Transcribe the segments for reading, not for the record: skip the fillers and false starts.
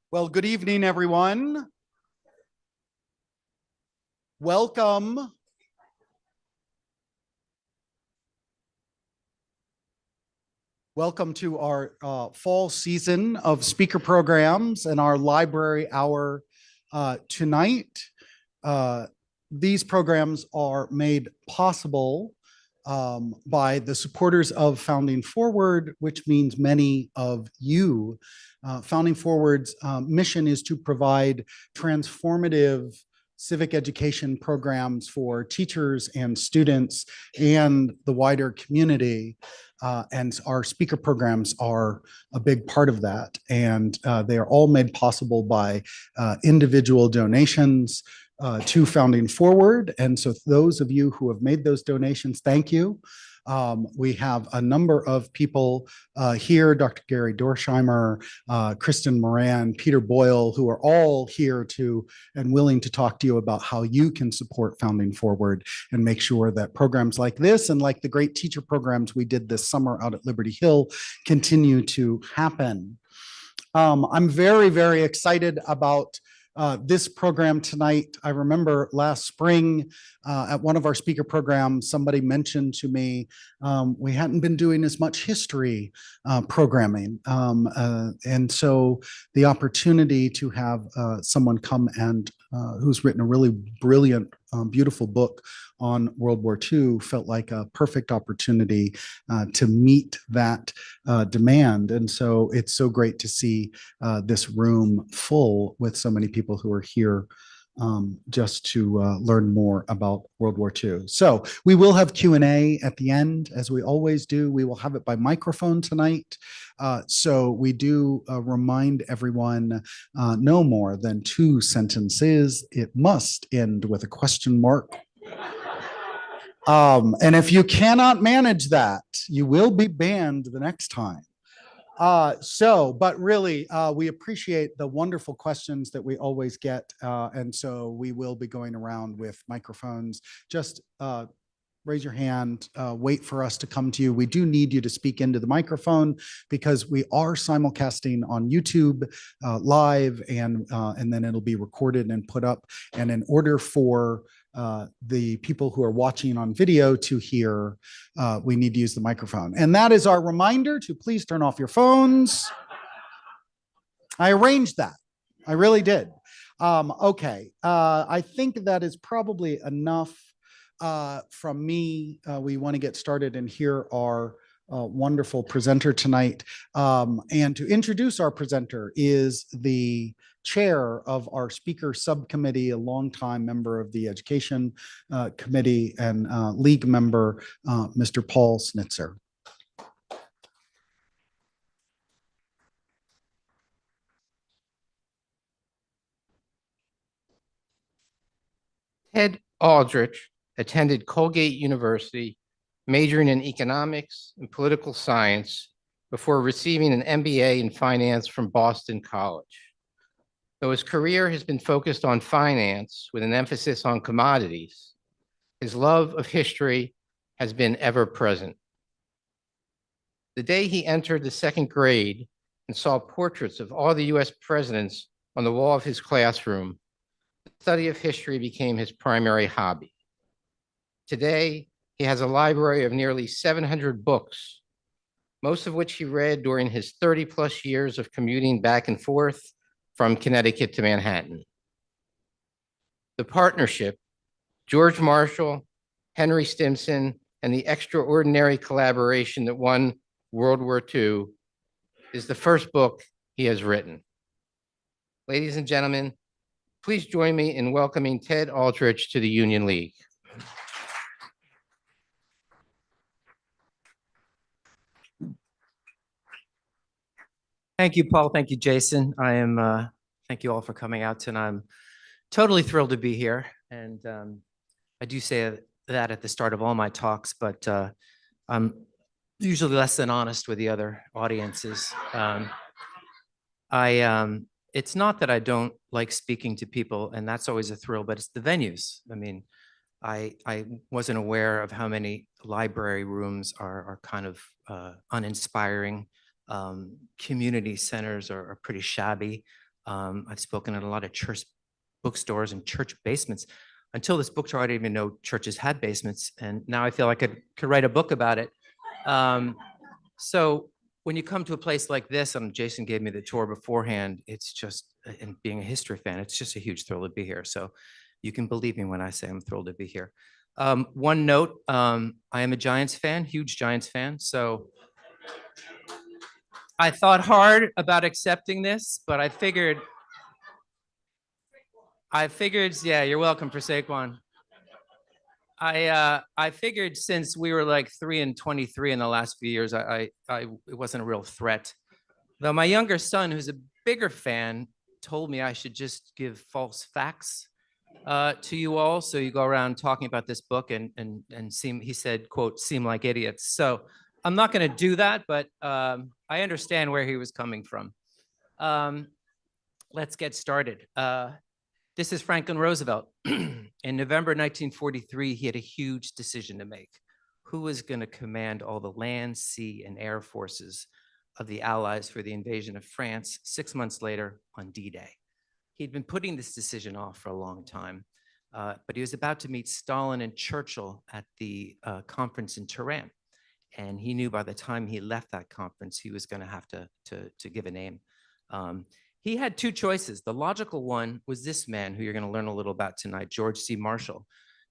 Well, good evening, everyone. Welcome. Welcome to our fall season of speaker programs and our library hour tonight. These programs are made possible by the supporters of Founding Forward, which means many of you. Founding Forward's mission is to provide transformative civic education programs for teachers and students and the wider community. And our speaker programs are a big part of that. And they are all made possible by individual donations to Founding Forward. And so those of you who have made those donations, thank you. We have a number of people here, Dr. Gary Dorsheimer, Kristen Moran, Peter Boyle, who are all here to and willing to talk to you about how you can support Founding Forward and make sure that programs like this and like the great teacher programs we did this summer out at Liberty Hill continue to happen. I'm very, very excited about this program tonight. I remember last spring at one of our speaker programs, somebody mentioned to me we hadn't been doing as much history programming. And so the opportunity to have someone come and who's written a really brilliant, beautiful book on World War II felt like a perfect opportunity to meet that demand. And so it's so great to see this room full with so many people who are here just to learn more about World War II. So we will have Q&A at the end, as we always do. We will have it by microphone tonight. So we do remind everyone no more than 2 sentences. It must end with a question mark. And if you cannot manage that, you will be banned the next time. But really, we appreciate the wonderful questions that we always get. And so we will be going around with microphones. Just raise your hand, wait for us to come to you. We do need you to speak into the microphone because we are simulcasting on YouTube live, and then it'll be recorded and put up. And in order for the people who are watching on video to hear, we need to use the microphone. And that is our reminder to please turn off your phones. I arranged that. I really did. Okay. I think that is probably enough from me. We want to get started and hear our wonderful presenter tonight. And to introduce our presenter is the chair of our speaker subcommittee, a longtime member of the education committee and league member, Mr. Paul Snitzer. Ted Aldrich attended Colgate University, majoring in economics and political science before receiving an MBA in finance from Boston College. Though his career has been focused on finance with an emphasis on commodities, his love of history has been ever present. The day he entered the 2nd grade and saw portraits of all the US presidents on the wall of his classroom, the study of history became his primary hobby. Today, he has a library of nearly 700 books, most of which he read during his 30+ years of commuting back and forth from Connecticut to Manhattan. The partnership, George Marshall, Henry Stimson, and the extraordinary collaboration that won World War II, is the first book he has written. Ladies and gentlemen, please join me in welcoming Ted Aldrich to the Union League. Thank you, Paul. Thank you, Jason. Thank you all for coming out tonight. I'm totally thrilled to be here. And I do say that at the start of all my talks, but I'm usually less than honest with the other audiences. It's not that I don't like speaking to people, and that's always a thrill, but it's the venues. I mean, I wasn't aware of how many library rooms are kind of uninspiring. Community centers are pretty shabby. I've spoken at a lot of church bookstores and church basements. Until this book tour, I didn't even know churches had basements, and now I feel like I could write a book about it. So when you come to a place like this, and Jason gave me the tour beforehand, it's just, and being a history fan, it's just a huge thrill to be here. So you can believe me when I say I'm thrilled to be here. One note, I am a Giants fan, huge Giants fan. So I thought hard about accepting this, but I figured, yeah, you're welcome for Saquon. I figured since we were like 3-23 in the last few years, it wasn't a real threat. Though my younger son, who's a bigger fan, told me I should just give false facts to you all. So you go around talking about this book and seem, he said, quote, seem like idiots. So I'm not going to do that, but I understand where he was coming from. Let's get started. This is Franklin Roosevelt. In November 1943, he had a huge decision to make. Who was going to command all the land, sea, and air forces of the Allies for the invasion of France 6 months later on D-Day? He'd been putting this decision off for a long time, but he was about to meet Stalin and Churchill at the conference in Tehran. And he knew by the time he left that conference, he was going to have to give a name. He had two choices. The logical one was this man who you're going to learn a little about tonight, George C. Marshall.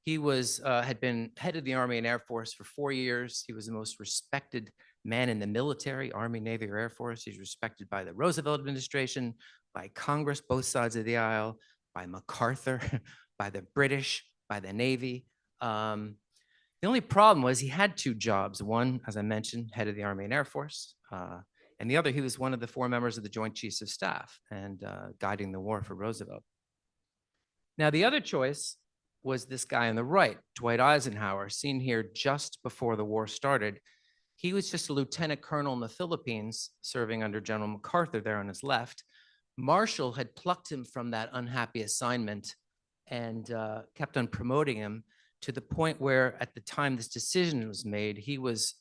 He was had been head of the Army and Air Force for 4 years. He was the most respected man in the military, Army, Navy, or Air Force. He's respected by the Roosevelt administration, by Congress, both sides of the aisle, by MacArthur, by the British, by the Navy. The only problem was he had two jobs. One, as I mentioned, head of the Army and Air Force. And the other, he was one of the 4 members of the Joint Chiefs of Staff and guiding the war for Roosevelt. Now, the other choice was this guy on the right, Dwight Eisenhower, seen here just before the war started. He was just a lieutenant colonel in the Philippines, serving under General MacArthur there on his left. Marshall had plucked him from that unhappy assignment and kept on promoting him to the point where at the time this decision was made, he was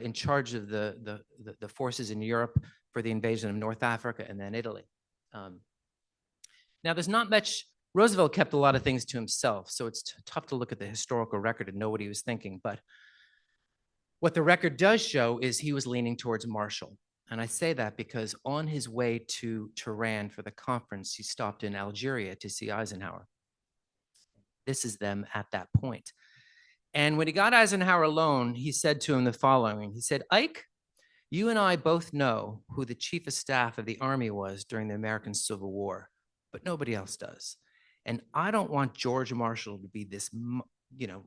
in charge of the forces in Europe for the invasion of North Africa and then Italy. Now, there's not much, Roosevelt kept a lot of things to himself, so it's tough to look at the historical record and know what he was thinking. But what the record does show is he was leaning towards Marshall. And I say that because on his way to Tehran for the conference, he stopped in Algeria to see Eisenhower. This is them at that point. And when he got Eisenhower alone, he said to him the following. He said, Ike, you and I both know who the chief of staff of the Army was during the American Civil War, but nobody else does. And I don't want George Marshall to be this,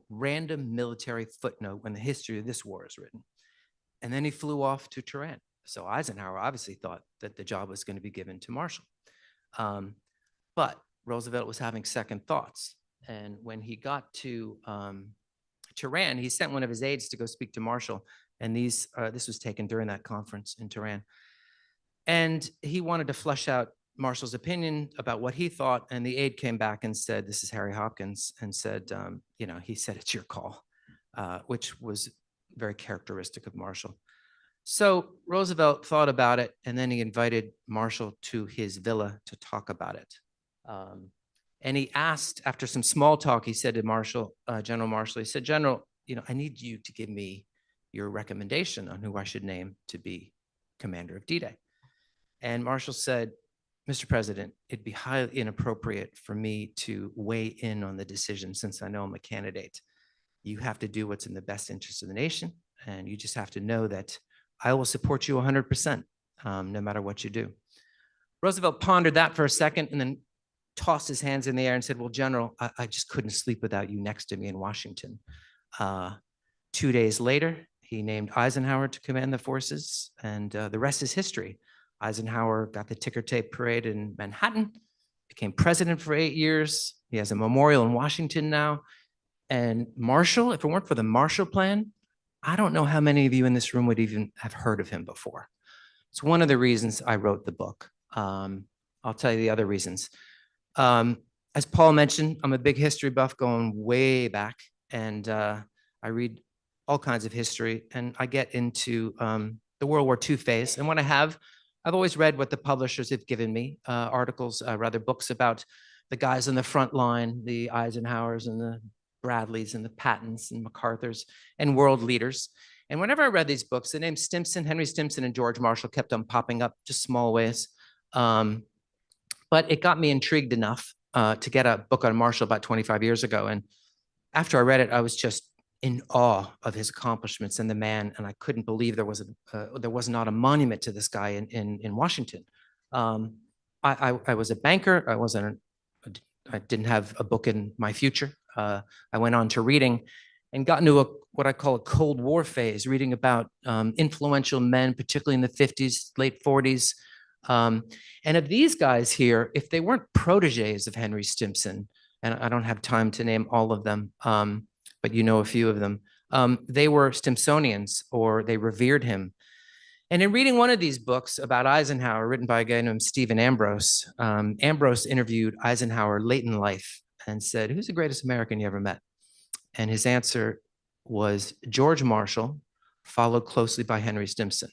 random military footnote when the history of this war is written. And then he flew off to Tehran. So Eisenhower obviously thought that the job was going to be given to Marshall. But Roosevelt was having second thoughts. And when he got to Tehran, he sent one of his aides to go speak to Marshall. And this was taken during that conference in Tehran. And he wanted to flesh out Marshall's opinion about what he thought. And the aide came back and said, this is Harry Hopkins, and said, he said, it's your call, which was very characteristic of Marshall. So Roosevelt thought about it, and then he invited Marshall to his villa to talk about it. And he asked, after some small talk, he said to Marshall, General Marshall, he said, General, I need you to give me your recommendation on who I should name to be commander of D-Day. And Marshall said, Mr. President, it'd be highly inappropriate for me to weigh in on the decision since I know I'm a candidate. You have to do what's in the best interest of the nation, and you just have to know that I will support you 100%, no matter what you do. Roosevelt pondered that for a second and then tossed his hands in the air and said, well, General, I just couldn't sleep without you next to me in Washington. 2 days later, he named Eisenhower to command the forces, and the rest is history. Eisenhower got the ticker tape parade in Manhattan, became president for 8 years. He has a memorial in Washington now. And Marshall, if it weren't for the Marshall Plan, I don't know how many of you in this room would even have heard of him before. It's one of the reasons I wrote the book. I'll tell you the other reasons. As Paul mentioned, I'm a big history buff going way back, and I read all kinds of history, and I get into the World War II phase. And what I have I've always read what the publishers have given me, articles, rather books about the guys on the front line, the Eisenhowers and the Bradleys and the Pattons and MacArthurs and world leaders. And whenever I read these books, the names Stimson, Henry Stimson, and George Marshall kept on popping up, just small ways. But it got me intrigued enough to get a book on Marshall about 25 years ago. And after I read it, I was just in awe of his accomplishments and the man, and I couldn't believe there was not a monument to this guy in Washington. I was a banker. I didn't have a book in my future. I went on to reading and got into what I call a Cold War phase, reading about influential men, particularly in the 50s, late 40s. And of these guys here, if they weren't proteges of Henry Stimson, and I don't have time to name all of them, but you know a few of them, they were Stimsonians, or they revered him. And in reading one of these books about Eisenhower, written by a guy named Stephan Ambrose, Ambrose interviewed Eisenhower late in life and said, "Who's the greatest American you ever met?" And his answer was George Marshall, followed closely by Henry Stimson.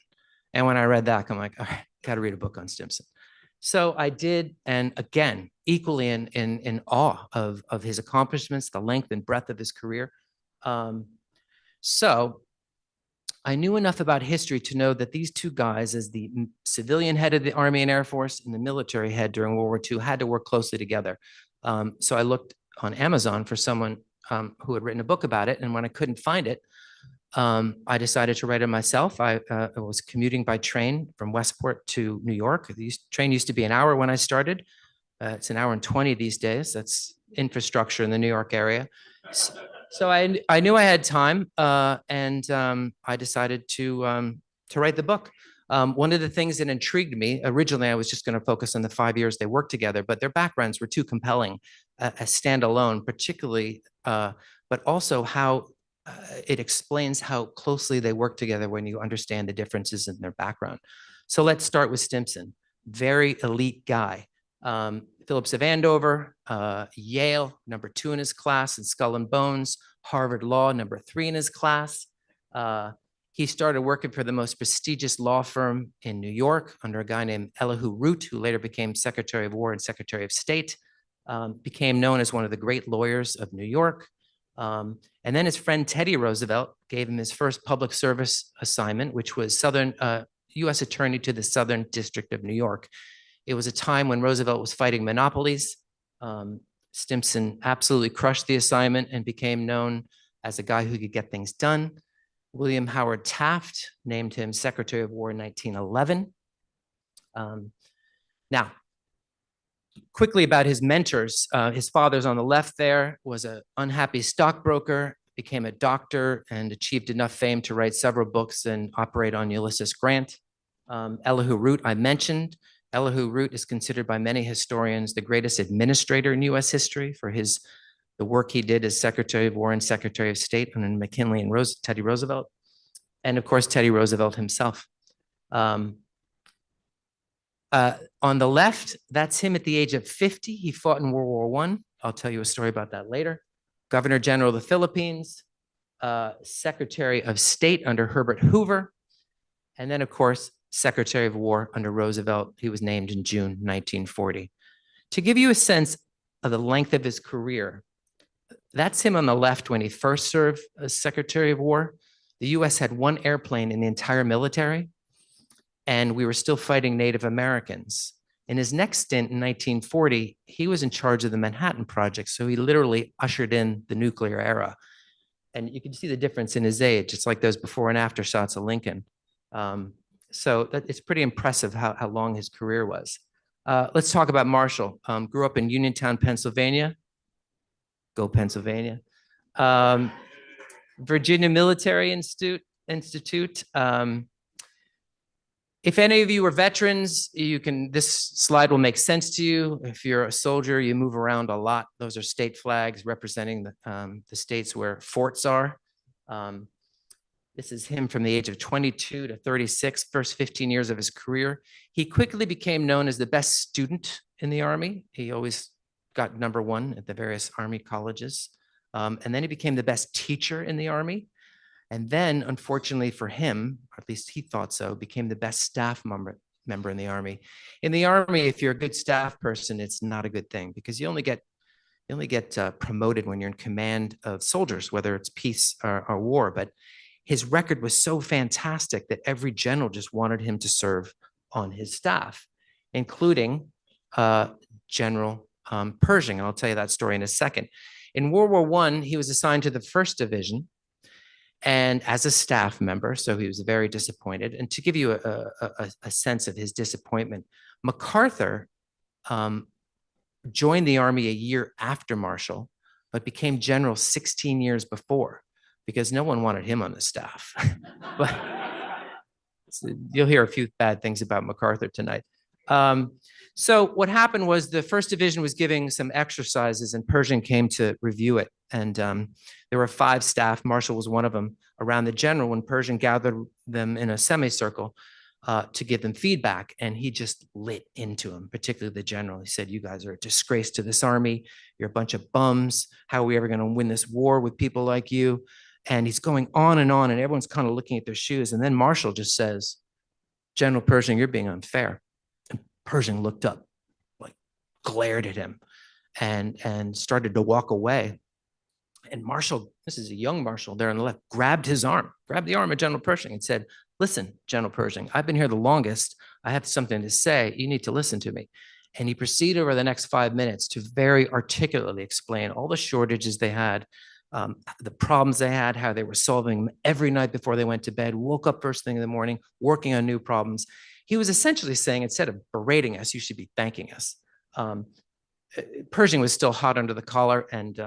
And when I read that, I'm like, all right, got to read a book on Stimson. So I did, and again, equally in awe of his accomplishments, the length and breadth of his career. So I knew enough about history to know that these two guys, as the civilian head of the Army and Air Force and the military head during World War II, had to work closely together. So I looked on Amazon for someone who had written a book about it, and when I couldn't find it, I decided to write it myself. I was commuting by train from Westport to New York. The train used to be an hour when I started. It's an hour and 20 these days. That's infrastructure in the New York area. So I knew I had time, and I decided to write the book. One of the things that intrigued me, originally I was just going to focus on the 5 years they worked together, but their backgrounds were too compelling as standalone, particularly, but also how it explains how closely they work together when you understand the differences in their background. So let's start with Stimson, very elite guy. Phillips of Andover, Yale, #2 in his class in Skull and Bones, Harvard Law, #3 in his class. He started working for the most prestigious law firm in New York under a guy named Elihu Root, who later became Secretary of War and Secretary of State, became known as one of the great lawyers of New York. And then his friend Teddy Roosevelt gave him his first public service assignment, which was U.S. Attorney to the Southern District of New York. It was a time when Roosevelt was fighting monopolies. Stimson absolutely crushed the assignment and became known as a guy who could get things done. William Howard Taft named him Secretary of War in 1911. Now, quickly about his mentors. His father's on the left there, was an unhappy stockbroker, became a doctor, and achieved enough fame to write several books and operate on Ulysses Grant. Elihu Root, I mentioned. Elihu Root is considered by many historians the greatest administrator in U.S. history for the work he did as Secretary of War and Secretary of State under McKinley and Teddy Roosevelt. And of course, Teddy Roosevelt himself. On the left, that's him at the age of 50. He fought in World War I. I'll tell you a story about that later. Governor General of the Philippines, Secretary of State under Herbert Hoover, and then, of course, Secretary of War under Roosevelt. He was named in June 1940. To give you a sense of the length of his career, that's him on the left when he first served as Secretary of War. The U.S. had one airplane in the entire military, and we were still fighting Native Americans. In his next stint in 1940, he was in charge of the Manhattan Project, so he literally ushered in the nuclear era. And you can see the difference in his age. It's like those before and after shots of Lincoln. So it's pretty impressive how long his career was. Let's talk about Marshall. Grew up in Uniontown, Pennsylvania. Go Pennsylvania. Virginia Military Institute. If any of you are veterans, this slide will make sense to you. If you're a soldier, you move around a lot. Those are state flags representing the states where forts are. This is him from the age of 22 to 36, first 15 years of his career. He quickly became known as the best student in the Army. He always got #1 at the various Army colleges. And then he became the best teacher in the Army. And then, unfortunately for him, or at least he thought so, became the best staff member member in the Army. In the Army, if you're a good staff person, it's not a good thing because you only get promoted when you're in command of soldiers, whether it's peace or war. But his record was so fantastic that every general just wanted him to serve on his staff, including General Pershing. And I'll tell you that story in a second. In World War I, he was assigned to the 1st Division and as a staff member, so he was very disappointed. And to give you a sense of his disappointment, MacArthur joined the Army a year after Marshall, but became general 16 years before because no one wanted him on the staff. But so you'll hear a few bad things about MacArthur tonight. So what happened was the 1st Division was giving some exercises and Pershing came to review it. And there were 5 staff, Marshall was one of them, around the general when Pershing gathered them in a semicircle to give them feedback. And he just lit into them, particularly the general. He said, "You guys are a disgrace to this Army. You're a bunch of bums. How are we ever going to win this war with people like you?" And he's going on, and everyone's kind of looking at their shoes. And then Marshall just says, "General Pershing, you're being unfair." And Pershing looked up, like glared at him and started to walk away. And Marshall, this is a young Marshall there on the left, grabbed the arm of General Pershing and said, "Listen, General Pershing, I've been here the longest. I have something to say. You need to listen to me." And he proceeded over the next 5 minutes to very articulately explain all the shortages they had, the problems they had, how they were solving them every night before they went to bed, woke up first thing in the morning, working on new problems. He was essentially saying, instead of berating us, you should be thanking us. Pershing was still hot under the collar and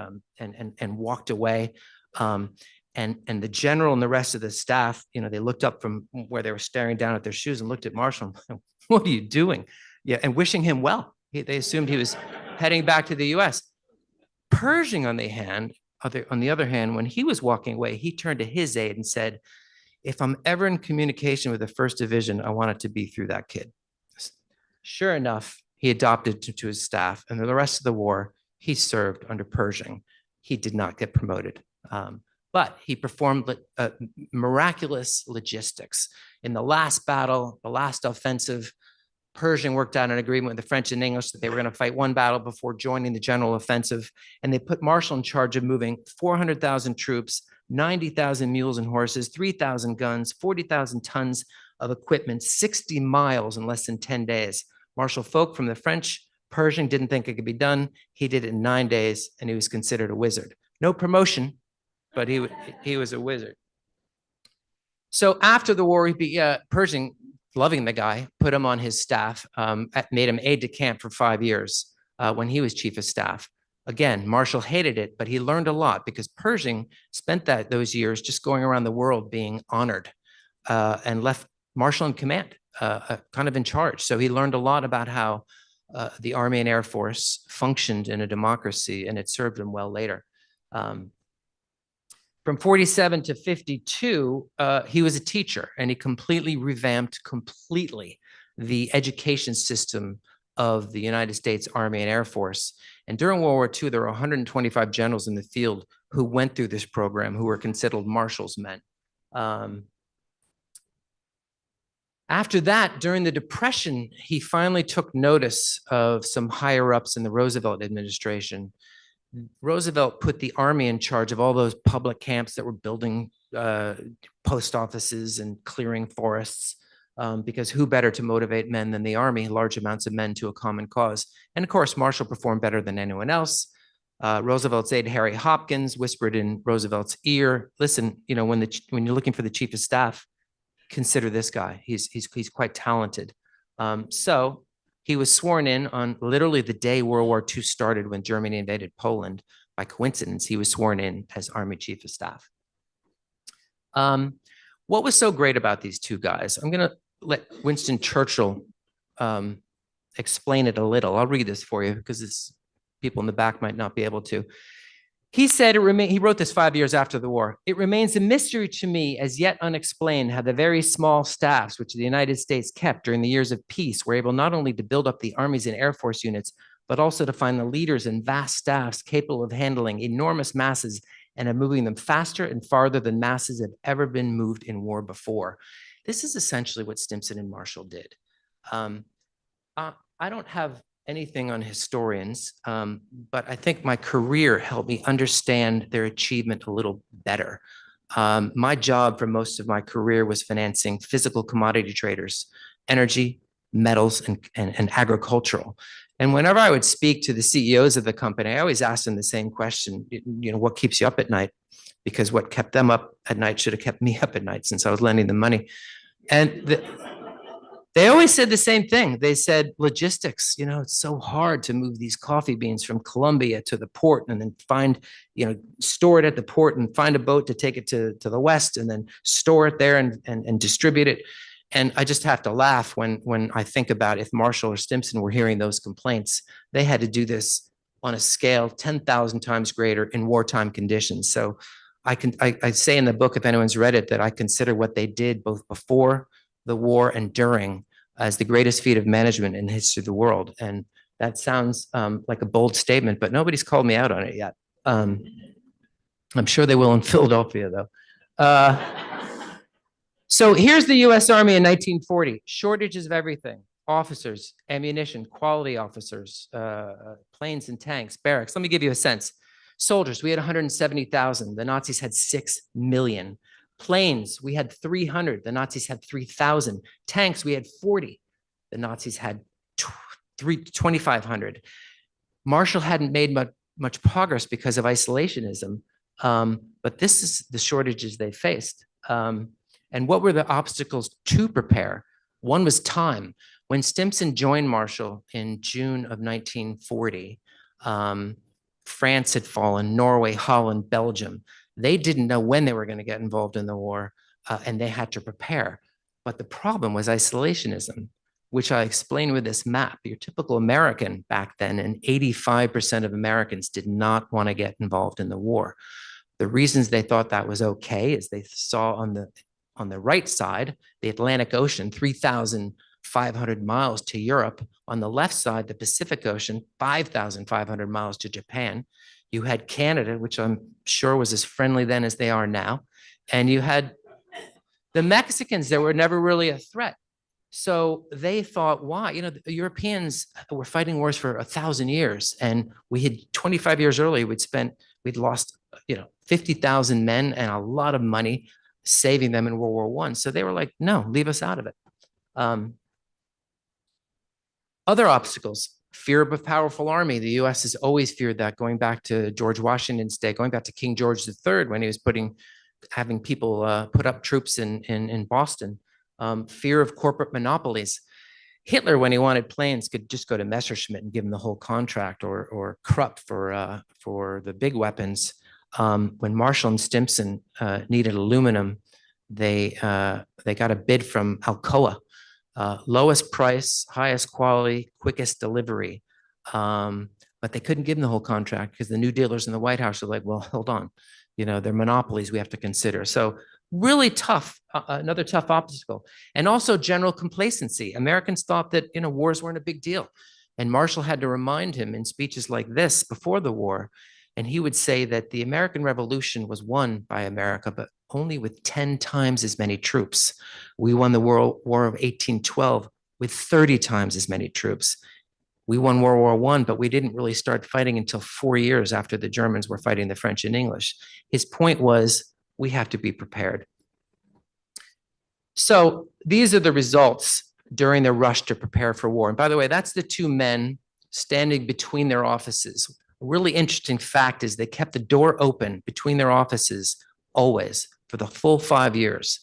walked away. And the general and the rest of the staff, they looked up from where they were staring down at their shoes and looked at Marshall. "What are you doing?" Yeah, and wishing him well. They assumed he was heading back to the U.S. Pershing, on the other hand, when he was walking away, he turned to his aide and said, "If I'm ever in communication with the 1st Division, I want it to be through that kid." Sure enough, he adopted to his staff, and the rest of the war, he served under Pershing. He did not get promoted, but he performed miraculous logistics. In the last battle, the last offensive, Pershing worked out an agreement with the French and English that they were going to fight one battle before joining the general offensive, and they put Marshall in charge of moving 400,000 troops, 90,000 mules and horses, 3,000 guns, 40,000 tons of equipment, 60 miles in less than 10 days. Marshal folk from the French, Pershing didn't think it could be done. He did it in 9 days, and he was considered a wizard. No promotion, but he was a wizard. So after the war, Pershing, loving the guy, put him on his staff, made him aide-de-camp for 5 years when he was chief of staff. Again, Marshall hated it, but he learned a lot because Pershing spent those years just going around the world being honored and left Marshall in command, kind of in charge. So he learned a lot about how the Army and Air Force functioned in a democracy, and it served him well later. From 47 to 52, he was a teacher, and he completely revamped the education system of the United States Army and Air Force. And during World War II, there were 125 generals in the field who went through this program, who were considered Marshall's men. After that, during the Depression, he finally took notice of some higher ups in the Roosevelt administration. Roosevelt put the Army in charge of all those public camps that were building post offices and clearing forests, because who better to motivate men than the Army, large amounts of men to a common cause. And of course, Marshall performed better than anyone else. Roosevelt's aide, Harry Hopkins, whispered in Roosevelt's ear, "Listen, when you're looking for the chief of staff, consider this guy. He's quite talented." So he was sworn in on literally the day World War II started, when Germany invaded Poland. By coincidence, he was sworn in as Army Chief of Staff. What was so great about these two guys? I'm going to let Winston Churchill explain it a little. I'll read this for you because people in the back might not be able to. He said, he wrote this 5 years after the war, "It remains a mystery to me, as yet unexplained, how the very small staffs which the United States kept during the years of peace were able not only to build up the armies and Air Force units, but also to find the leaders in vast staffs capable of handling enormous masses and of moving them faster and farther than masses have ever been moved in war before." This is essentially what Stimson and Marshall did. I don't have anything on historians, but I think my career helped me understand their achievement a little better. My job for most of my career was financing physical commodity traders, energy, metals, and agricultural. And whenever I would speak to the CEOs of the company, I always asked them the same question, what keeps you up at night? Because what kept them up at night should have kept me up at night since I was lending them money. And they always said the same thing. They said, logistics, it's so hard to move these coffee beans from Colombia to the port and then store it at the port and find a boat to take it to the West and then store it there and distribute it. And I just have to laugh when I think about if Marshall or Stimson were hearing those complaints, they had to do this on a scale 10,000 times greater in wartime conditions. So I say in the book, if anyone's read it, that I consider what they did both before the war and during as the greatest feat of management in the history of the world. And that sounds like a bold statement, but nobody's called me out on it yet. I'm sure they will in Philadelphia, though. So here's the US Army in 1940, shortages of everything, officers, ammunition, quality officers, planes and tanks, barracks. Let me give you a sense. Soldiers, we had 170,000. The Nazis had 6 million. Planes, we had 300. The Nazis had 3,000. Tanks, we had 40. The Nazis had 2,500. Marshall hadn't made much progress because of isolationism, but this is the shortages they faced. And what were the obstacles to prepare? One was time. When Stimson joined Marshall in June of 1940, France had fallen, Norway, Holland, Belgium. They didn't know when they were going to get involved in the war, and they had to prepare. But the problem was isolationism, which I explained with this map. Your typical American back then, and 85% of Americans did not want to get involved in the war. The reasons they thought that was okay is they saw on the right side, the Atlantic Ocean, 3,500 miles to Europe. On the left side, the Pacific Ocean, 5,500 miles to Japan. You had Canada, which I'm sure was as friendly then as they are now. And you had the Mexicans that were never really a threat. So they thought, why? The Europeans were fighting wars for 1,000 years. And we had 25 years earlier, we'd lost, 50,000 men and a lot of money saving them in World War I. So they were like, no, leave us out of it. Other obstacles, fear of a powerful army. The US has always feared that, going back to George Washington's day, going back to King George III, when he was having people put up troops in Boston. Fear of corporate monopolies. Hitler, when he wanted planes, could just go to Messerschmitt and give him the whole contract, or Krupp for the big weapons. When Marshall and Stimson needed aluminum, they got a bid from Alcoa, lowest price, highest quality, quickest delivery. But they couldn't give them the whole contract because the new dealers in the White House are like, well, hold on, they're monopolies we have to consider. So really tough, another tough obstacle. And also general complacency. Americans thought that, wars weren't a big deal. And Marshall had to remind him in speeches like this before the war. And he would say that the American Revolution was won by America, but only with 10 times as many troops. We won the War of 1812 with 30 times as many troops. We won World War I, but we didn't really start fighting until 4 years after the Germans were fighting the French and English. His point was, we have to be prepared. So these are the results during the rush to prepare for war. And by the way, that's the two men standing between their offices. A really interesting fact is they kept the door open between their offices always for the full 5 years.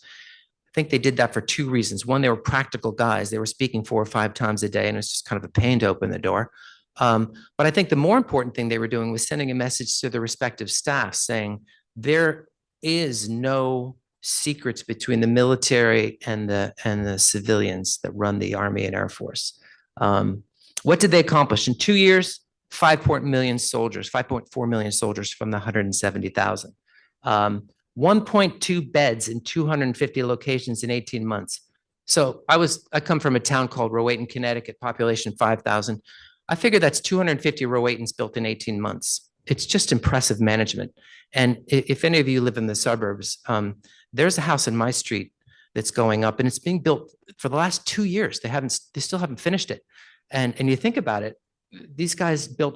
I think they did that for two reasons. One, they were practical guys. They were speaking 4 or 5 times a day, and it's just kind of a pain to open the door. But I think the more important thing they were doing was sending a message to the respective staff saying, there is no secrets between the military and the civilians that run the Army and Air Force. What did they accomplish? In 2 years, 5.4 million soldiers from the 170,000. 1.2 beds in 250 locations in 18 months. So I come from a town called Rowayton, Connecticut, population 5,000. I figure that's 250 Rowaytons built in 18 months. It's just impressive management. And if any of you live in the suburbs, there's a house in my street that's going up, and it's being built for the last 2 years. They still haven't finished it. And you think about it, these guys built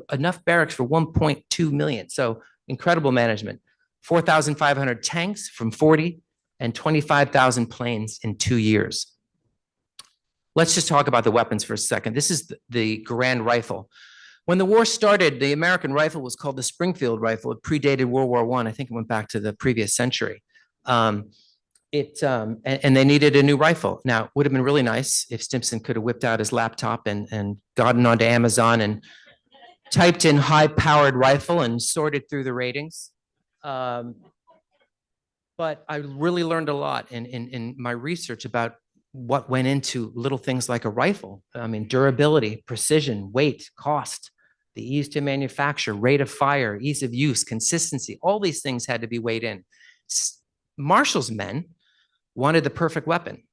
enough barracks for 1.2 million. So incredible management. 4,500 tanks from 40 and 25,000 planes in 2 years. Let's just talk about the weapons for a second. This is the Garand rifle. When the war started, the American rifle was called the Springfield rifle. It predated World War I. I think it went back to the previous century. And they needed a new rifle. Now, it would have been really nice if Stimson could have whipped out his laptop and gotten onto Amazon and typed in high-powered rifle and sorted through the ratings. But I really learned a lot in my research about what went into little things like a rifle. I mean, durability, precision, weight, cost, the ease to manufacture, rate of fire, ease of use, consistency, all these things had to be weighed in. Marshall's men wanted the perfect weapon,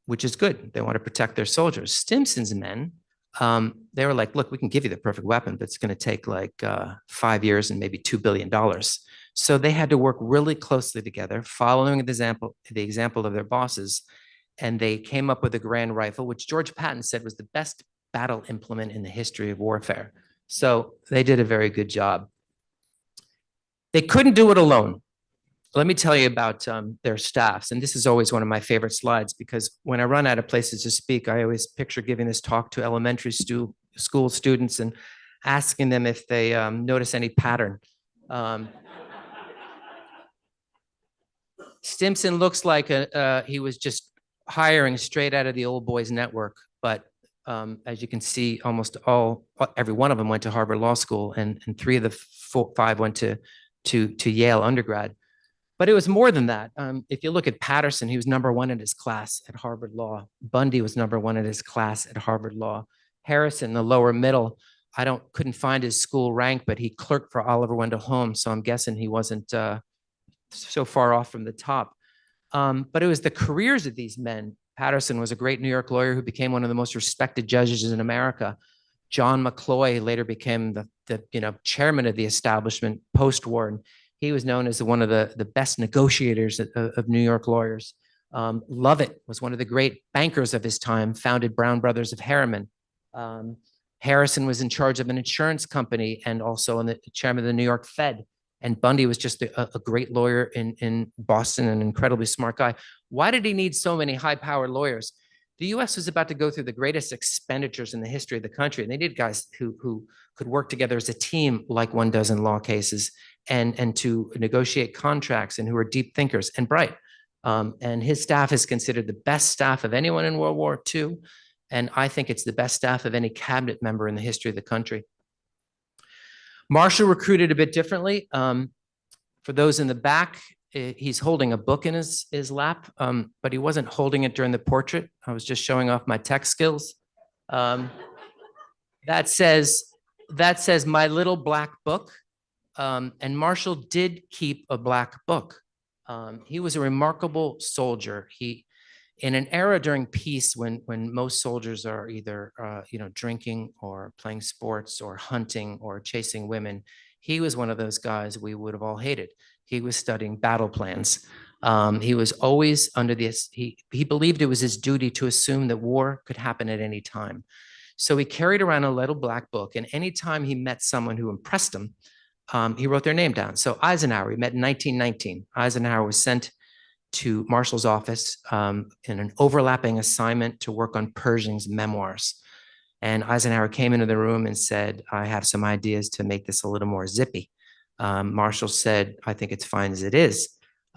which is good. They want to protect their soldiers. Stimson's men, they were like, look, we can give you the perfect weapon, but it's going to take like 5 years and maybe $2 billion. So they had to work really closely together, following the example of their bosses. And they came up with a Garand rifle, which George Patton said was the best battle implement in the history of warfare. So they did a very good job. They couldn't do it alone. Let me tell you about their staffs. And this is always one of my favorite slides, because when I run out of places to speak, I always picture giving this talk to elementary school students and asking them if they notice any pattern. Stimson looks like he was just hiring straight out of the old boys network. But as you can see, almost every one of them went to Harvard Law School, and 3 of the 5 went to Yale undergrad. But it was more than that. If you look at Patterson, he was #1 in his class at Harvard Law. Bundy was #1 in his class at Harvard Law. Harrison, the lower middle, couldn't find his school rank, but he clerked for Oliver Wendell Holmes. So I'm guessing he wasn't so far off from the top. But it was the careers of these men. Patterson was a great New York lawyer who became one of the most respected judges in America. John McCloy later became the chairman of the establishment post-war. And he was known as one of the best negotiators of New York lawyers. Lovett was one of the great bankers of his time, founded Brown Brothers of Harriman. Harrison was in charge of an insurance company and also the chairman of the New York Fed. And Bundy was just a great lawyer in Boston, an incredibly smart guy. Why did he need so many high-powered lawyers? The U.S. was about to go through the greatest expenditures in the history of the country, and they needed guys who could work together as a team, like one does in law cases, and to negotiate contracts, and who are deep thinkers and bright. And his staff is considered the best staff of anyone in World War II, and I think it's the best staff of any cabinet member in the history of the country. Marshall recruited a bit differently. For those in the back, he's holding a book in his lap, but he wasn't holding it during the portrait. I was just showing off my tech skills. That says my little black book. And Marshall did keep a black book. He was a remarkable soldier. In an era during peace when most soldiers are either drinking or playing sports or hunting or chasing women, he was one of those guys we would have all hated. He was studying battle plans. He was always under this. He believed it was his duty to assume that war could happen at any time. So he carried around a little black book, and anytime he met someone who impressed him, he wrote their name down. So Eisenhower, he met in 1919. Eisenhower was sent to Marshall's office in an overlapping assignment to work on Pershing's memoirs. And Eisenhower came into the room and said, I have some ideas to make this a little more zippy. Marshall said, I think it's fine as it is.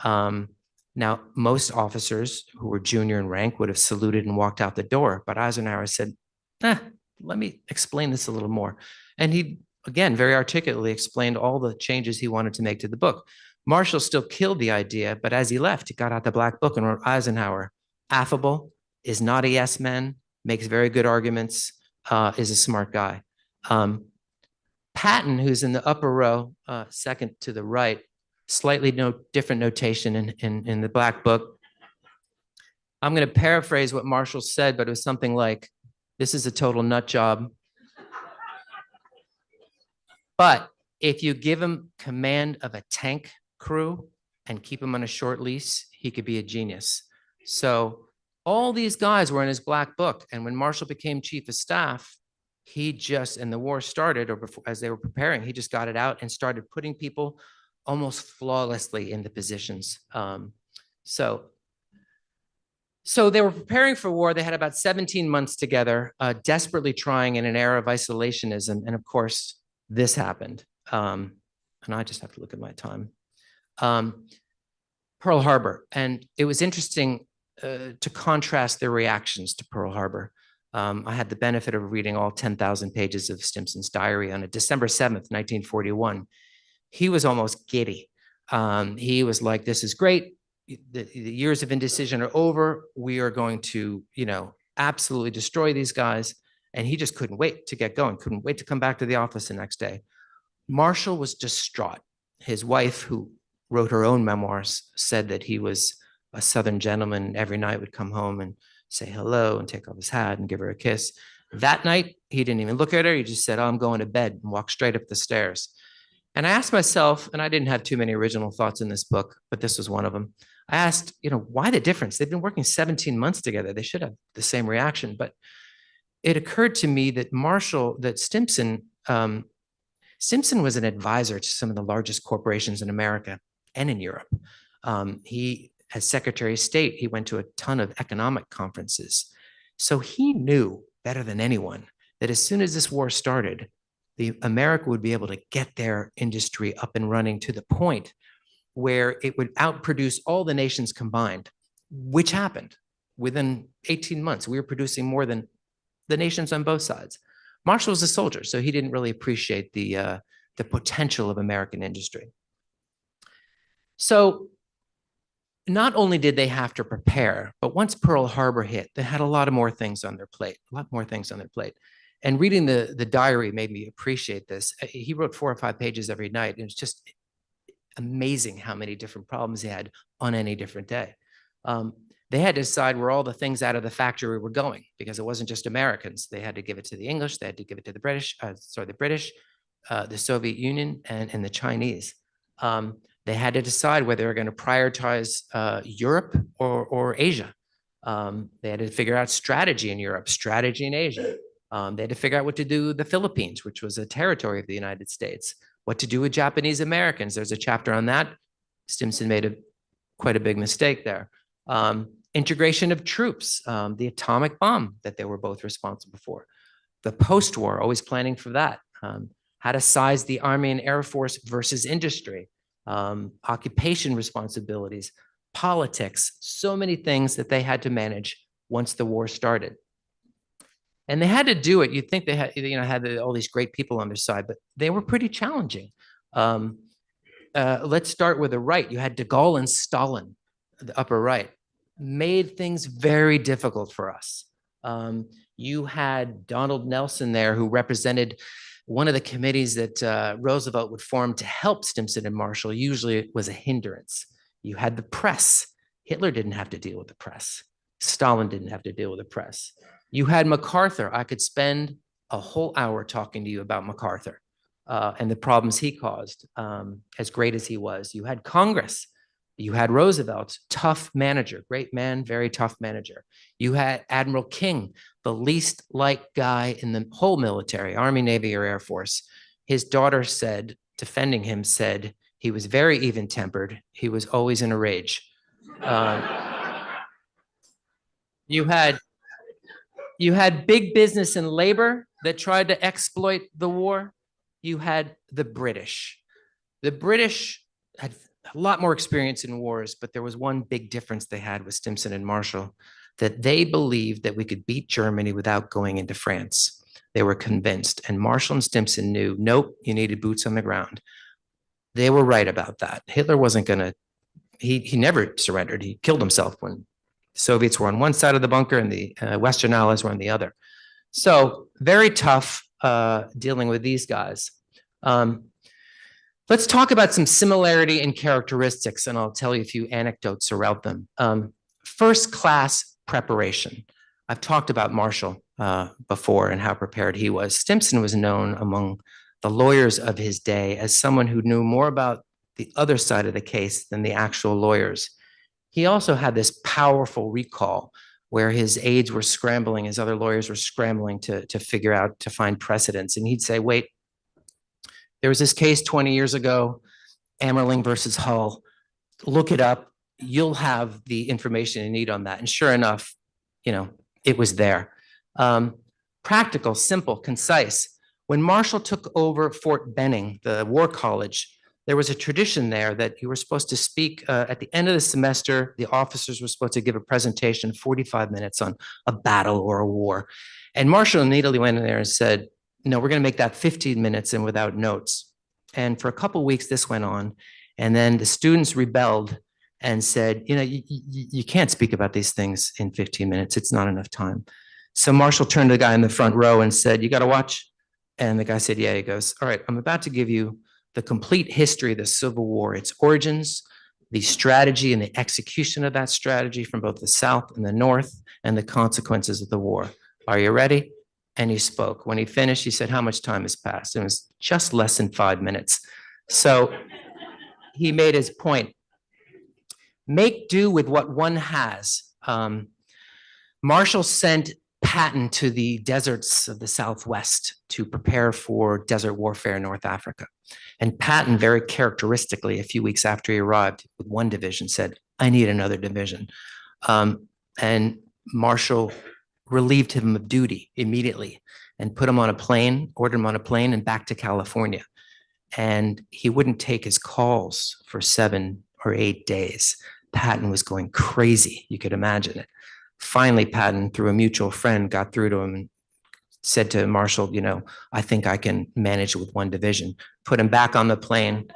Now, most officers who were junior in rank would have saluted and walked out the door, but Eisenhower said, let me explain this a little more. And he, again, very articulately explained all the changes he wanted to make to the book. Marshall still killed the idea, but as he left, he got out the black book and wrote Eisenhower, affable, is not a yes man, makes very good arguments, is a smart guy. Patton, who's in the upper row, second to the right, slightly different notation in the black book. I'm going to paraphrase what Marshall said, but it was something like, this is a total nut job. But if you give him command of a tank crew, and keep him on a short leash, he could be a genius. So all these guys were in his black book. And when Marshall became chief of staff, and the war started, or before, as they were preparing, he just got it out and started putting people almost flawlessly in the positions. So they were preparing for war. They had about 17 months together, desperately trying in an era of isolationism. And of course, this happened. And I just have to look at my time. Pearl Harbor. And it was interesting to contrast their reactions to Pearl Harbor. I had the benefit of reading all 10,000 pages of Stimson's diary on December 7th, 1941. He was almost giddy. He was like, this is great. The years of indecision are over. We are going to, absolutely destroy these guys. And he just couldn't wait to get going, couldn't wait to come back to the office the next day. Marshall was distraught. His wife, who wrote her own memoirs, said that he was a Southern gentleman, every night would come home and say hello and take off his hat and give her a kiss. That night, he didn't even look at her. He just said, oh, I'm going to bed, and walked straight up the stairs. And I asked myself, and I didn't have too many original thoughts in this book, but this was one of them. I asked, why the difference? They've been working 17 months together. They should have the same reaction. But it occurred to me that Stimson was an advisor to some of the largest corporations in America and in Europe. He, as Secretary of State, he went to a ton of economic conferences. So he knew better than anyone that as soon as this war started, America would be able to get their industry up and running to the point where it would outproduce all the nations combined, which happened within 18 months. We were producing more than the nations on both sides. Marshall was a soldier, so he didn't really appreciate the potential of American industry. So not only did they have to prepare, but once Pearl Harbor hit, they had a lot more things on their plate. And reading the diary made me appreciate this. He wrote 4 or 5 pages every night, and it's just amazing how many different problems he had on any different day. They had to decide where all the things out of the factory were going, because it wasn't just Americans. They had to give it to the English, they had to give it to the British, the Soviet Union, and the Chinese. They had to decide whether they were going to prioritize Europe or Asia. They had to figure out strategy in Europe, strategy in Asia. They had to figure out what to do with the Philippines, which was a territory of the United States, what to do with Japanese Americans. There's a chapter on that. Stimson made quite a big mistake there. Integration of troops, the atomic bomb that they were both responsible for. The post-war, always planning for that. How to size the Army and Air Force versus industry. Occupation responsibilities, politics, so many things that they had to manage once the war started. And they had to do it. You'd think they had all these great people on their side, but they were pretty challenging. Let's start with the right. You had de Gaulle and Stalin, the upper right, made things very difficult for us. You had Donald Nelson there, who represented one of the committees that Roosevelt would form to help Stimson and Marshall. Usually it was a hindrance. You had the press. Hitler didn't have to deal with the press. Stalin didn't have to deal with the press. You had MacArthur. I could spend a whole hour talking to you about MacArthur and the problems he caused, as great as he was. You had Congress. You had Roosevelt, tough manager, great man, very tough manager. You had Admiral King, the least liked guy in the whole military, Army, Navy, or Air Force. His daughter said, defending him, said he was very even-tempered. He was always in a rage. You had big business and labor that tried to exploit the war. You had the British. The British had a lot more experience in wars, but there was one big difference they had with Stimson and Marshall, that they believed that we could beat Germany without going into France. They were convinced, and Marshall and Stimson knew, nope, you needed boots on the ground. They were right about that. Hitler wasn't going to, he never surrendered. He killed himself when the Soviets were on one side of the bunker and the Western Allies were on the other. So very tough dealing with these guys. Let's talk about some similarity in characteristics, and I'll tell you a few anecdotes around them. First class preparation. I've talked about Marshall before and how prepared he was. Stimson was known among the lawyers of his day as someone who knew more about the other side of the case than the actual lawyers. He also had this powerful recall where his aides were scrambling, his other lawyers were scrambling to figure out, to find precedents. And he'd say, wait, there was this case 20 years ago, Amerling versus Hull. Look it up. You'll have the information you need on that. And sure enough, it was there. Practical, simple, concise. When Marshall took over Fort Benning, the war college, there was a tradition there that you were supposed to speak at the end of the semester. The officers were supposed to give a presentation, 45 minutes on a battle or a war. And Marshall immediately went in there and said, no, we're going to make that 15 minutes and without notes. And for a couple of weeks, this went on. And then the students rebelled and said, you can't speak about these things in 15 minutes. It's not enough time. So Marshall turned to the guy in the front row and said, you got to watch. And the guy said, yeah. He goes, all right, I'm about to give you the complete history of the Civil War, its origins, the strategy and the execution of that strategy from both the South and the North, and the consequences of the war. Are you ready? And he spoke. When he finished, he said, how much time has passed? It was just less than 5 minutes. So he made his point. Make do with what one has. Marshall sent Patton to the deserts of the Southwest to prepare for desert warfare in North Africa. And Patton, very characteristically, a few weeks after he arrived with one division, said, I need another division. And Marshall relieved him of duty immediately and put him on a plane, ordered him on a plane and back to California. And he wouldn't take his calls for 7 or 8 days. Patton was going crazy. You could imagine it. Finally, Patton, through a mutual friend, got through to him and said to Marshall, I think I can manage with one division. Put him back on the plane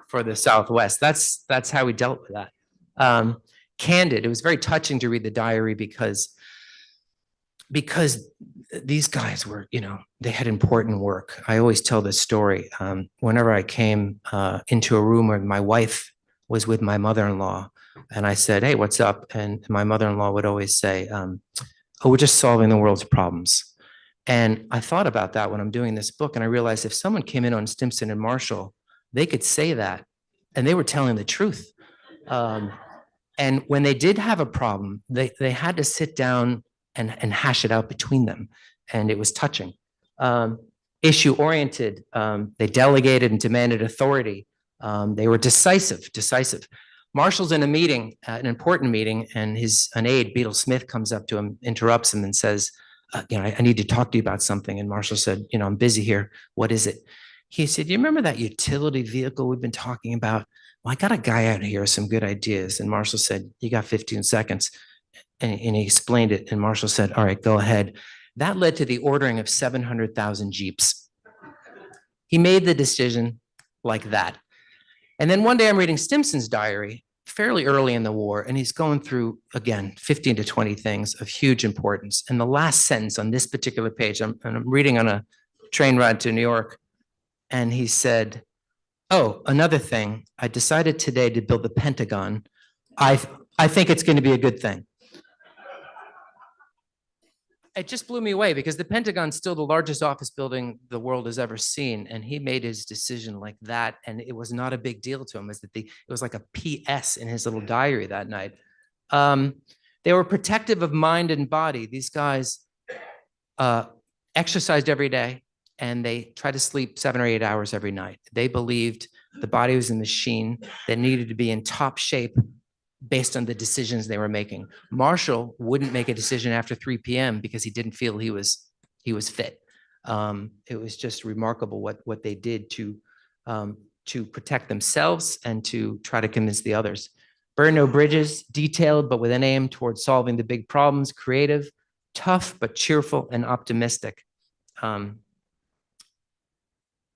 for the Southwest. That's how we dealt with that. Candid. It was very touching to read the diary because these guys were, they had important work. I always tell this story. Whenever I came into a room where my wife was with my mother-in-law, and I said, hey, what's up? And my mother-in-law would always say, oh, we're just solving the world's problems. And I thought about that when I'm doing this book, and I realized if someone came in on Stimson and Marshall, they could say that, and they were telling the truth. And when they did have a problem, they had to sit down and hash it out between them, and it was touching. Issue-oriented, they delegated and demanded authority. They were decisive. Marshall's in a meeting, an important meeting, and an aide, Beetle Smith, comes up to him, interrupts him, and says, I need to talk to you about something. And Marshall said, I'm busy here. What is it? He said, you remember that utility vehicle we've been talking about? Well, I got a guy out here with some good ideas. And Marshall said, you got 15 seconds. And he explained it. And Marshall said, all right, go ahead. That led to the ordering of 700,000 Jeeps. He made the decision like that. And then one day I'm reading Stimson's diary fairly early in the war, and he's going through, again, 15 to 20 things of huge importance. And the last sentence on this particular page, I'm reading on a train ride to New York, and he said, oh, another thing, I decided today to build the Pentagon. I think it's going to be a good thing. It just blew me away because the Pentagon's still the largest office building the world has ever seen. And he made his decision like that. And it was not a big deal to him. It was like a PS in his little diary that night. They were protective of mind and body. These guys exercised every day, and they tried to sleep 7 or 8 hours every night. They believed the body was a machine that needed to be in top shape based on the decisions they were making. Marshall wouldn't make a decision after 3 p.m. because he didn't feel he was fit. It was just remarkable what they did to protect themselves and to try to convince the others. Burn no bridges, detailed, but with an aim towards solving the big problems, creative, tough, but cheerful and optimistic. Now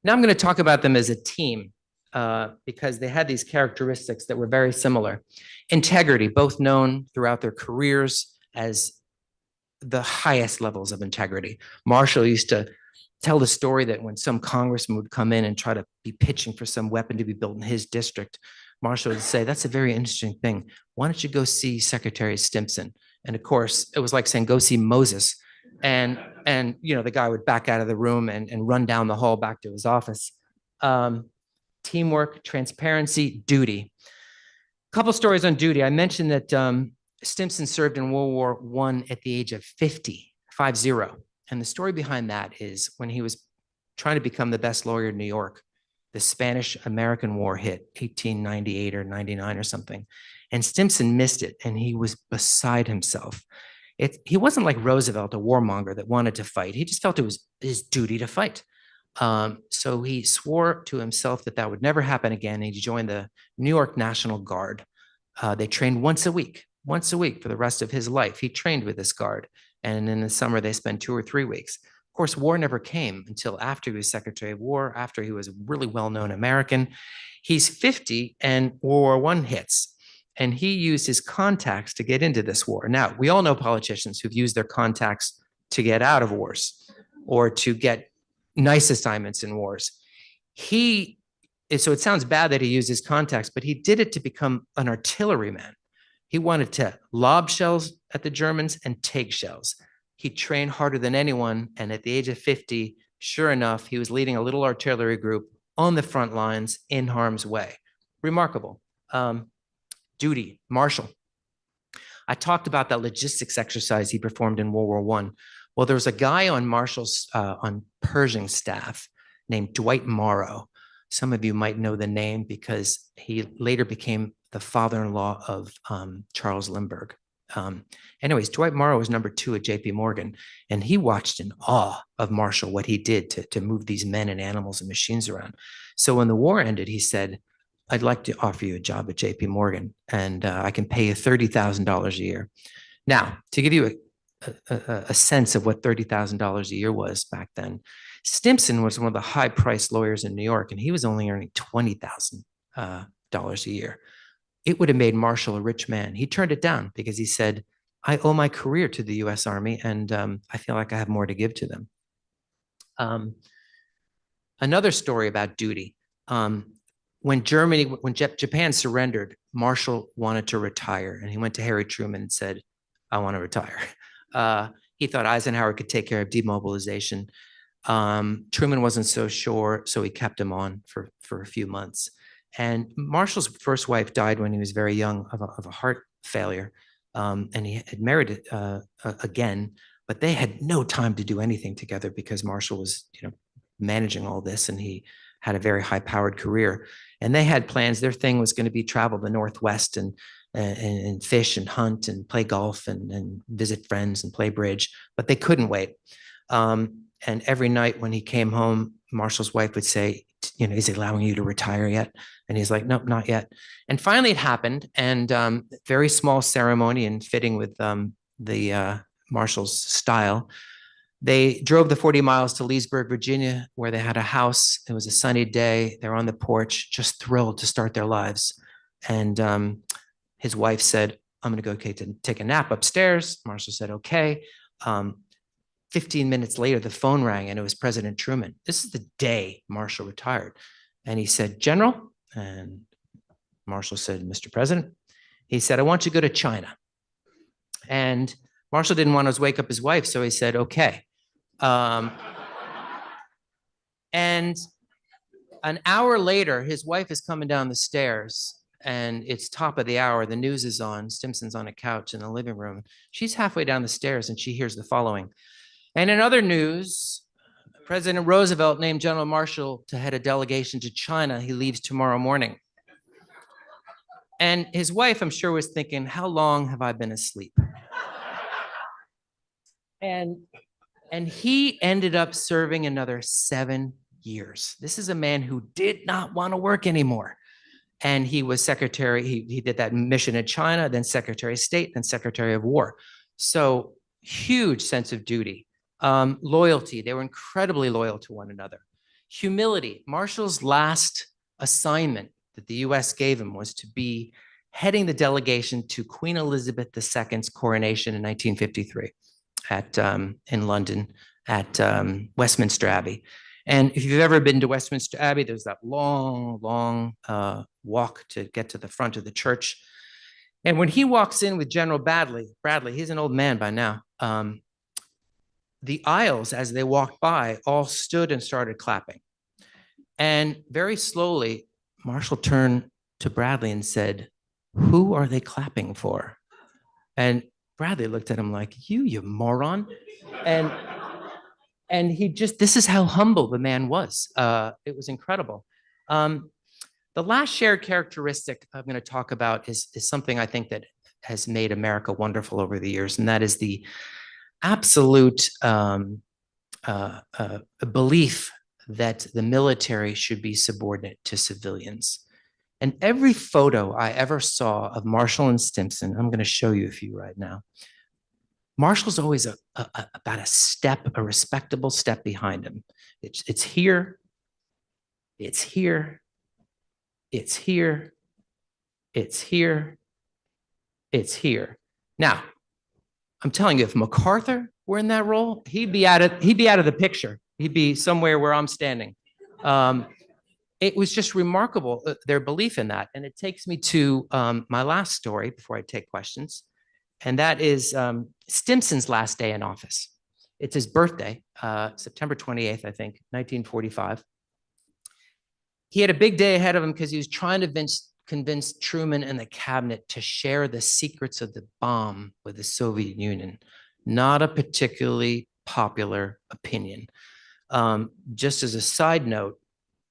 I'm going to talk about them as a team. Because they had these characteristics that were very similar. Integrity, both known throughout their careers as the highest levels of integrity. Marshall used to tell the story that when some congressman would come in and try to be pitching for some weapon to be built in his district, Marshall would say, that's a very interesting thing. Why don't you go see Secretary Stimson? And of course, it was like saying, go see Moses. And the guy would back out of the room and run down the hall back to his office. teamwork, transparency, duty. A couple stories on duty. I mentioned that Stimson served in World War I at the age of 50. And the story behind that is when he was trying to become the best lawyer in New York, the Spanish-American War hit 1898 or 99 or something. And Stimson missed it, and he was beside himself. He wasn't like Roosevelt, a warmonger that wanted to fight. He just felt it was his duty to fight. So he swore to himself that that would never happen again. And he joined the New York National Guard. They trained once a week for the rest of his life. He trained with this guard. And in the summer, they spent 2 or 3 weeks. Of course, war never came until after he was Secretary of War, after he was a really well-known American. He's 50 and World War I hits. And he used his contacts to get into this war. Now, we all know politicians who've used their contacts to get out of wars or to get nice assignments in wars. So it sounds bad that he used his contacts, but he did it to become an artilleryman. He wanted to lob shells at the Germans and take shells. He trained harder than anyone. And at the age of 50, sure enough, he was leading a little artillery group on the front lines in harm's way. Remarkable. Duty, Marshall. I talked about that logistics exercise he performed in World War I. Well, there was a guy on Marshall's on Pershing staff named Dwight Morrow. Some of you might know the name because he later became the father-in-law of Charles Lindbergh. Anyways, Dwight Morrow was number 2 at JP Morgan, and he watched in awe of Marshall, what he did to move these men and animals and machines around. So when the war ended, he said, I'd like to offer you a job at JP Morgan, and I can pay you $30,000 a year. Now, to give you a sense of what $30,000 a year was back then, Stimson was one of the high-priced lawyers in New York, and he was only earning $20,000 a year. It would have made Marshall a rich man. He turned it down because he said, I owe my career to the U.S. Army, and I feel like I have more to give to them. Another story about duty. When Japan surrendered, Marshall wanted to retire, and he went to Harry Truman and said, I want to retire. He thought Eisenhower could take care of demobilization. Truman wasn't so sure, so he kept him on for a few months. And Marshall's first wife died when he was very young of a heart failure, and he had married again, but they had no time to do anything together because Marshall was, managing all this, and he had a very high-powered career. And they had plans. Their thing was going to be travel the Northwest and fish and hunt and play golf and visit friends and play bridge, but they couldn't wait. And every night when he came home, Marshall's wife would say, is he allowing you to retire yet? And he's like, nope, not yet. And finally it happened, and very small ceremony and fitting with the Marshall's style. They drove the 40 miles to Leesburg, Virginia, where they had a house. It was a sunny day. They were on the porch, just thrilled to start their lives. And his wife said, I'm going to go take a nap upstairs. Marshall said, okay. 15 minutes later, the phone rang, and it was President Truman. This is the day Marshall retired. And he said, General, and Marshall said, Mr. President. He said, I want you to go to China. And Marshall didn't want to wake up his wife, so he said, okay. And an hour later, his wife is coming down the stairs, and it's top of the hour. The news is on. Stimson's on a couch in the living room. She's halfway down the stairs, and she hears the following. And in other news, President Roosevelt named General Marshall to head a delegation to China. He leaves tomorrow morning. And his wife, I'm sure, was thinking, how long have I been asleep? And he ended up serving another 7 years. This is a man who did not want to work anymore. And he was secretary. He did that mission in China, then Secretary of State, then Secretary of War. So huge sense of duty. Loyalty. They were incredibly loyal to one another. Humility. Marshall's last assignment that the U.S. gave him was to be heading the delegation to Queen Elizabeth II's coronation in 1953 in London at Westminster Abbey. And if you've ever been to Westminster Abbey, there's that long, long walk to get to the front of the church. And when he walks in with General Bradley, he's an old man by now, the aisles, as they walked by, all stood and started clapping. And very slowly, Marshall turned to Bradley and said, "Who are they clapping for?" And Bradley looked at him like, you moron. And he just, this is how humble the man was. It was incredible. The last shared characteristic I'm going to talk about is something I think that has made America wonderful over the years, and that is the absolute belief that the military should be subordinate to civilians. And every photo I ever saw of Marshall and Stimson, I'm going to show you a few right now. Marshall's always about a respectable step behind him. It's here, it's here, it's here, it's here, it's here. Now, I'm telling you, if MacArthur were in that role, he'd be out of the picture. He'd be somewhere where I'm standing. It was just remarkable, their belief in that. And it takes me to my last story before I take questions. And that is Stimson's last day in office. It's his birthday, September 28th, I think, 1945. He had a big day ahead of him because he was trying to convince Truman and the cabinet to share the secrets of the bomb with the Soviet Union. Not a particularly popular opinion. Just as a side note,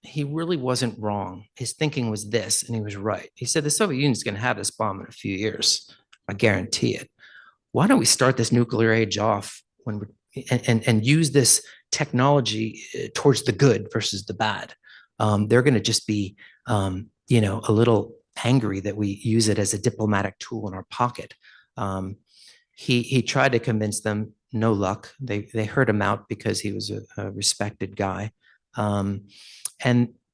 he really wasn't wrong. His thinking was this, and he was right. He said the Soviet Union is going to have this bomb in a few years. I guarantee it. Why don't we start this nuclear age off and use this technology towards the good versus the bad? They're going to just be, a little angry that we use it as a diplomatic tool in our pocket. He tried to convince them. No luck. They heard him out because he was a respected guy. And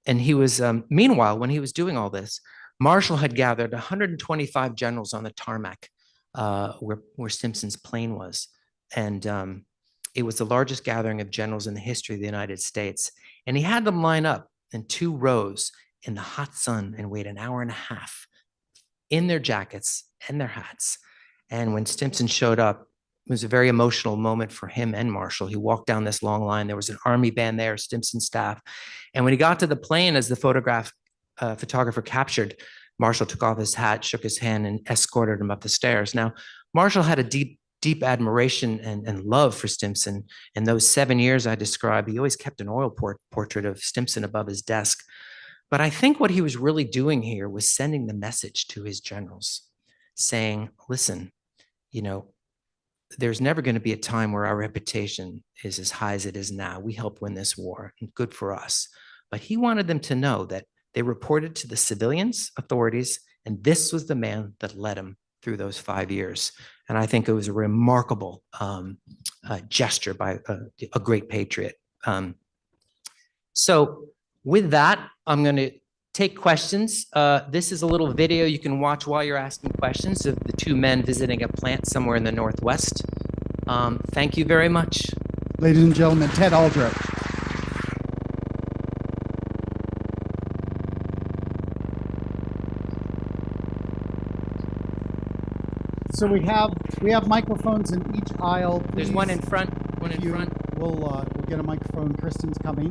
he was, meanwhile, when he was doing all this, Marshall had gathered 125 generals on the tarmac where Stimson's plane was. And it was the largest gathering of generals in the history of the United States. And he had them line up in 2 rows in the hot sun and wait an hour and a half in their jackets and their hats. And when Stimson showed up, it was a very emotional moment for him and Marshall. He walked down this long line. There was an army band there, Stimson's staff. And when he got to the plane, as the photographer captured, Marshall took off his hat, shook his hand, and escorted him up the stairs. Now, Marshall had a deep admiration and love for Stimson. In those 7 years I described, he always kept an oil portrait of Stimson above his desk. But I think what he was really doing here was sending the message to his generals, saying, listen, there's never going to be a time where our reputation is as high as it is now. We helped win this war, and good for us. But he wanted them to know that they reported to the civilians, authorities, and this was the man that led them through those 5 years. And I think it was a remarkable gesture by a great patriot. So with that, I'm going to take questions. This is a little video you can watch while you're asking questions of the 2 men visiting a plant somewhere in the Northwest. Thank you very much. Ladies and gentlemen, Ted Aldrich. So we have microphones in each aisle. There's Please, one in front, one in front. We'll get a microphone. Kristen's coming.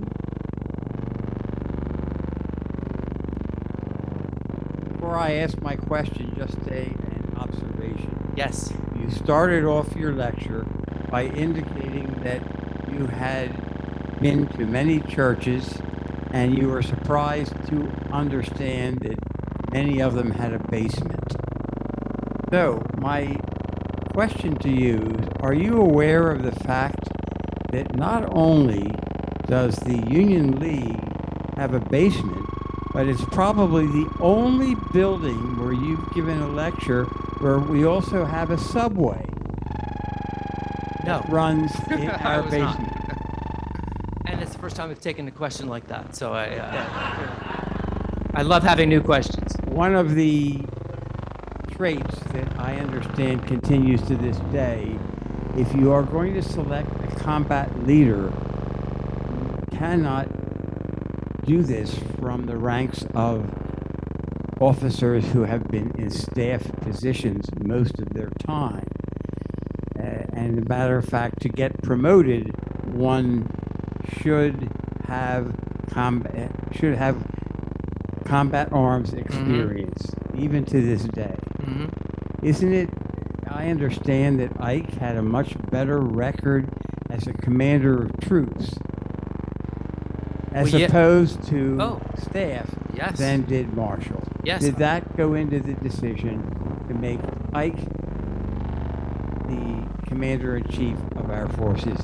Before I ask my question, just an observation. Yes. You started off your lecture by indicating that you had been to many churches and you were surprised to understand that many of them had a basement. So my question to you is, are you aware of the fact that not only does the Union League have a basement, but it's probably the only building where you've given a lecture where we also have a subway No. that runs in I our was not. basement? And it's the first time I've taken a question like that. So I love having new questions. One of the traits that I understand continues to this day, if you are going to select a combat leader, you cannot do this from the ranks of officers who have been in staff positions most of their time. And as a matter of fact, to get promoted, one should have combat arms experience, even to this day. Isn't it? I understand that Ike had a much better record as a commander of troops as Well, yeah. opposed to Oh. staff Yes. than did Marshall. Yes. Did that go into the decision to make Ike the commander-in-chief of our forces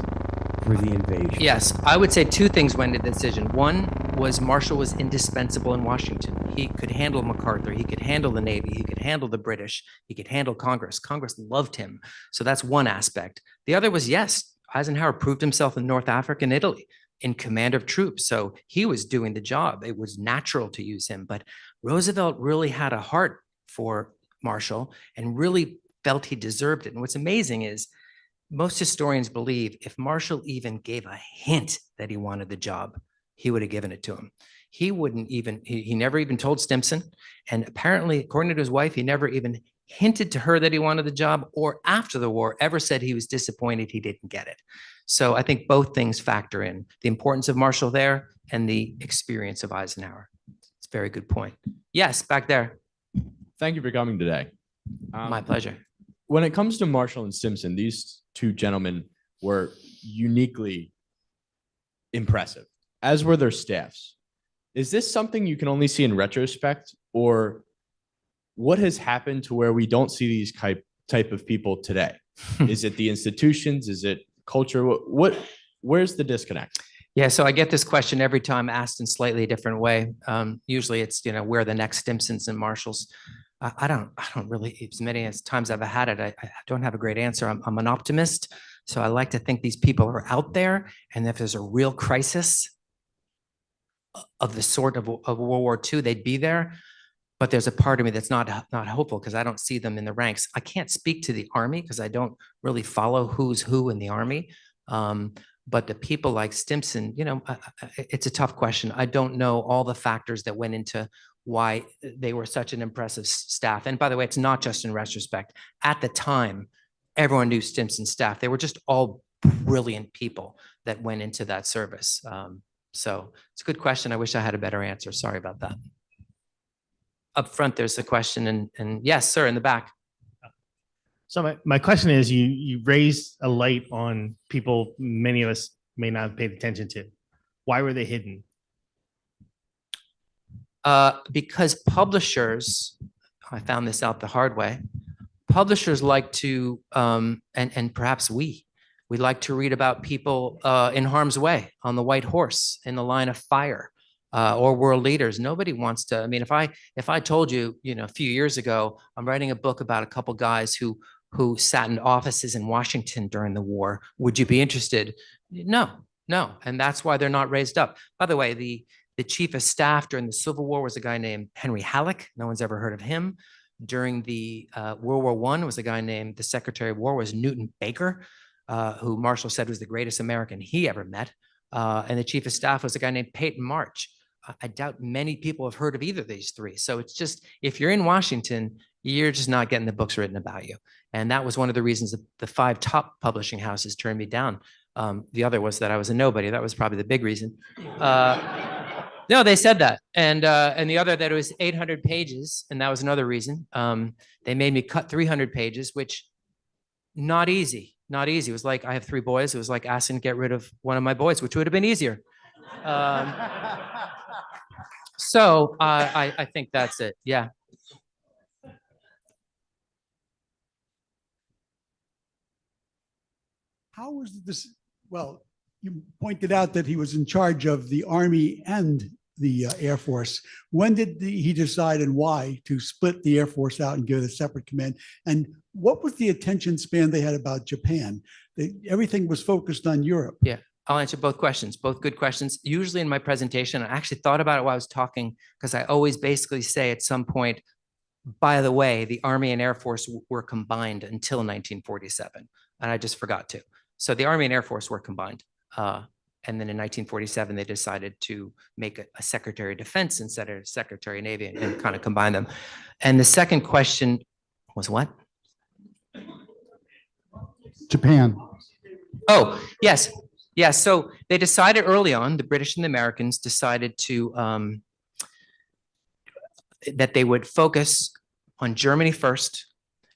for the invasion? Yes, I would say two things went into the decision. One was Marshall was indispensable in Washington. He could handle MacArthur. He could handle the Navy. He could handle the British. He could handle Congress. Congress loved him. So that's one aspect. The other was, yes, Eisenhower proved himself in North Africa and Italy in command of troops. So he was doing the job. It was natural to use him. But Roosevelt really had a heart for Marshall and really felt he deserved it. And what's amazing is most historians believe if Marshall even gave a hint that he wanted the job, he would have given it to him. He wouldn't even, he never even told Stimson. And apparently, according to his wife, he never even hinted to her that he wanted the job, or after the war ever said he was disappointed he didn't get it. So I think both things factor in the importance of Marshall there and the experience of Eisenhower. It's a very good point. Yes, back there. Thank you for coming today. My pleasure. When it comes to Marshall and Stimson, these two gentlemen were uniquely impressive, as were their staffs. Is this something you can only see in retrospect, or what has happened to where we don't see these type of people today? Is it the institutions? Is it culture? Where's the disconnect? Yeah, so I get this question every time asked in slightly a different way. Usually it's, where are the next Stimsons and Marshalls? I don't really, as many as times I've had it, I don't have a great answer. I'm an optimist. So I like to think these people are out there. And if there's a real crisis of the sort of World War II, they'd be there. But there's a part of me that's not hopeful because I don't see them in the ranks. I can't speak to the Army because I don't really follow who's who in the Army. But the people like Stimson, it's a tough question. I don't know all the factors that went into why they were such an impressive staff. And by the way, it's not just in retrospect. At the time, everyone knew Stimson's staff. They were just all brilliant people that went into that service. So it's a good question. I wish I had a better answer. Sorry about that. Up front, there's a question, and yes, sir, in the back. So my question is, you raised a light on people many of us may not have paid attention to. Why were they hidden? Because publishers, I found this out the hard way, publishers like to, and perhaps we like to read about people in harm's way, on the white horse, in the line of fire. Or world leaders. Nobody wants to. I mean, if I told you, a few years ago, I'm writing a book about a couple guys who sat in offices in Washington during the war, would you be interested? No. And that's why they're not raised up. By the way, the chief of staff during the Civil War was a guy named Henry Halleck. No one's ever heard of him. During the World War I was a guy named, the Secretary of War was Newton Baker, who Marshall said was the greatest American he ever met. And the chief of staff was a guy named Peyton March. I doubt many people have heard of either of these three. So it's just, if you're in Washington, you're just not getting the books written about you. And that was one of the reasons that the 5 top publishing houses turned me down. The other was that I was a nobody. That was probably the big reason. No, they said that. And the other, that it was 800 pages. And that was another reason. They made me cut 300 pages, which not easy. It was like, I have 3 boys. It was like asking to get rid of one of my boys, which would have been easier. So I think that's it. Yeah. How was this? Well, you pointed out that he was in charge of the Army and the Air Force. When did he decide, and why, to split the Air Force out and give it a separate command? And what was the attention span they had about Japan? Everything was focused on Europe. Yeah. I'll answer both questions, both good questions. Usually in my presentation, I actually thought about it while I was talking, because I always basically say at some point, by the way, the Army and Air Force were combined until 1947. And I just forgot to. So the Army and Air Force were combined. And then in 1947, they decided to make a Secretary of Defense instead of Secretary of Navy and kind of combine them. And the second question was what? Japan. Oh, yes. Yeah, so they decided early on, the British and the Americans decided to that they would focus on Germany first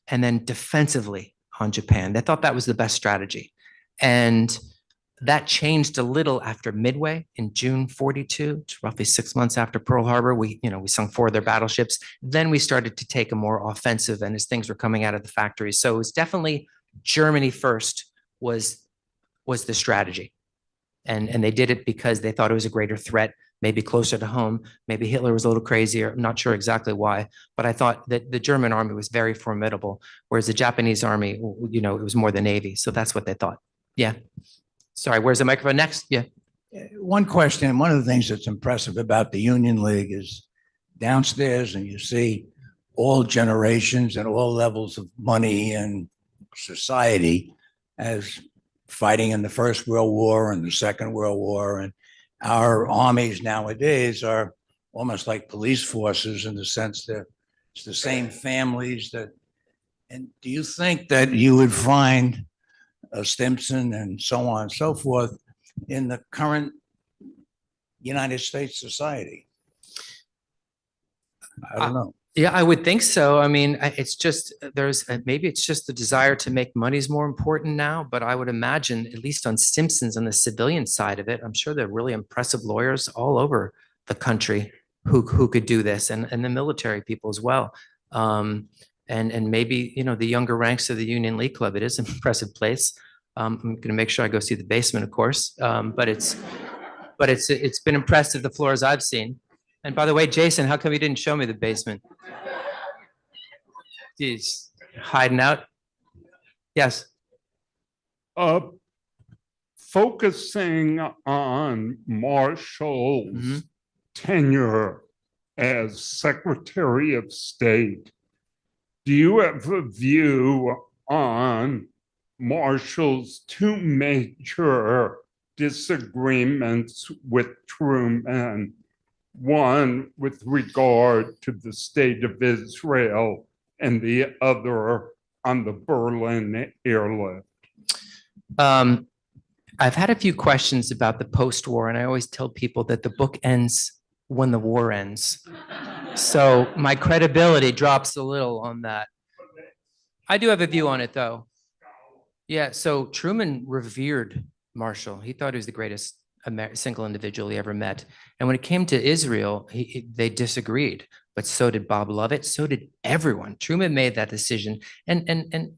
and then defensively on Japan. They thought that was the best strategy. And that changed a little after Midway in June 42, roughly 6 months after Pearl Harbor. We sunk 4 of their battleships. Then we started to take a more offensive, and as things were coming out of the factories. So it was definitely Germany first was the strategy. And they did it because they thought it was a greater threat, maybe closer to home. Maybe Hitler was a little crazier. I'm not sure exactly why, but I thought that the German army was very formidable, whereas the Japanese army, it was more the Navy. So that's what they thought. Yeah. Sorry, where's the microphone next? Yeah. One question, one of the things that's impressive about the Union League is downstairs, and you see all generations and all levels of money and society as fighting in the First World War and the Second World War. And our armies nowadays are almost like police forces in the sense that it's the same families that, and do you think that you would find Stimson and so on and so forth in the current United States society? I don't know. Yeah, I would think so. I mean, it's just maybe it's just the desire to make money is more important now, but I would imagine, at least on Stimson's, on the civilian side of it, I'm sure there are really impressive lawyers all over the country who could do this, and the military people as well. And maybe, the younger ranks of the Union League Club, it is an impressive place. I'm going to make sure I go see the basement, of course. But it's been impressive, the floors I've seen. And by the way, Jason, how come you didn't show me the basement? Jeez, hiding out. Yes. Focusing on Marshall's tenure as Secretary of State, do you have a view on Marshall's 2 major disagreements with Truman? One with regard to the state of Israel and the other on the Berlin airlift. I've had a few questions about the post-war, and I always tell people that the book ends when the war ends. So my credibility drops a little on that. I do have a view on it, though. Yeah, so Truman revered Marshall. He thought he was the greatest single individual he ever met. And when it came to Israel, they disagreed, but so did Bob Lovett, so did everyone. Truman made that decision. And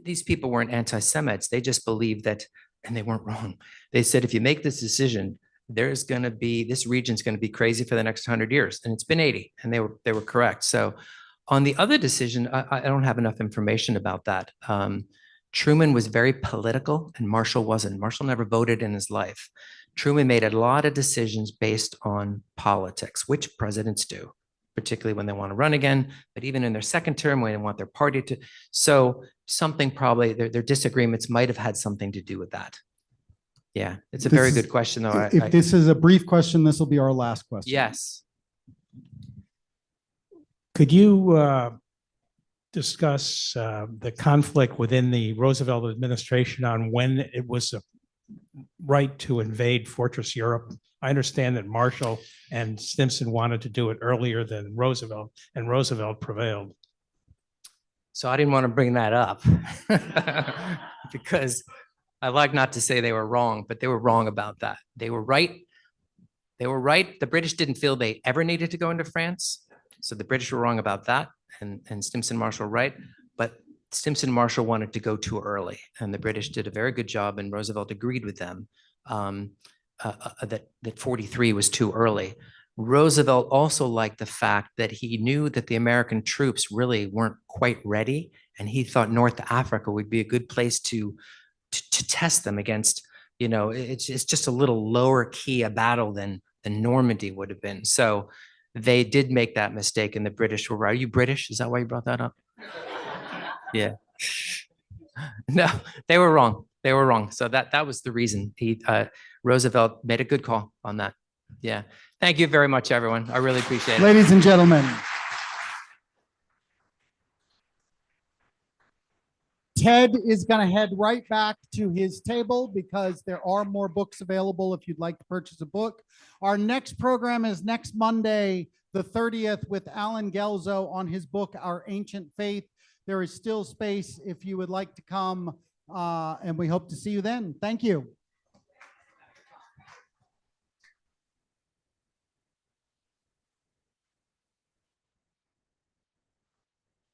these people weren't anti-Semites. They just believed that, and they weren't wrong. They said, if you make this decision, this region's going to be crazy for the next 100 years. And it's been 80, and they were correct. So on the other decision, I don't have enough information about that. Truman was very political and Marshall wasn't. Marshall never voted in his life. Truman made a lot of decisions based on politics, which presidents do, particularly when they want to run again, but even in their second term, when they want their party to. So something probably, their disagreements might have had something to do with that. Yeah, it's a very good question, though. If this is a brief question, this will be our last question. Yes. Could you discuss the conflict within the Roosevelt administration on when it was right to invade Fortress Europe? I understand that Marshall and Stimson wanted to do it earlier than Roosevelt, and Roosevelt prevailed. So I didn't want to bring that up because I like not to say they were wrong, but they were wrong about that. They were right. They were right. The British didn't feel they ever needed to go into France. So the British were wrong about that, and Stimson Marshall right. But Stimson Marshall wanted to go too early, and the British did a very good job, and Roosevelt agreed with them that 43 was too early. Roosevelt also liked the fact that he knew that the American troops really weren't quite ready, and he thought North Africa would be a good place to test them against. It's just a little lower key a battle than Normandy would have been. So they did make that mistake, and the British were right. Are you British? Is that why you brought that up? Yeah. No, they were wrong. They were wrong. So that was the reason. Roosevelt made a good call on that. Yeah. Thank you very much, everyone. I really appreciate it. Ladies and gentlemen, Ted is going to head right back to his table because there are more books available if you'd like to purchase a book. Our next program is next Monday, the 30th with Alan Gelzo on his book, Our Ancient Faith. There is still space if you would like to come, and we hope to see you then. Thank you.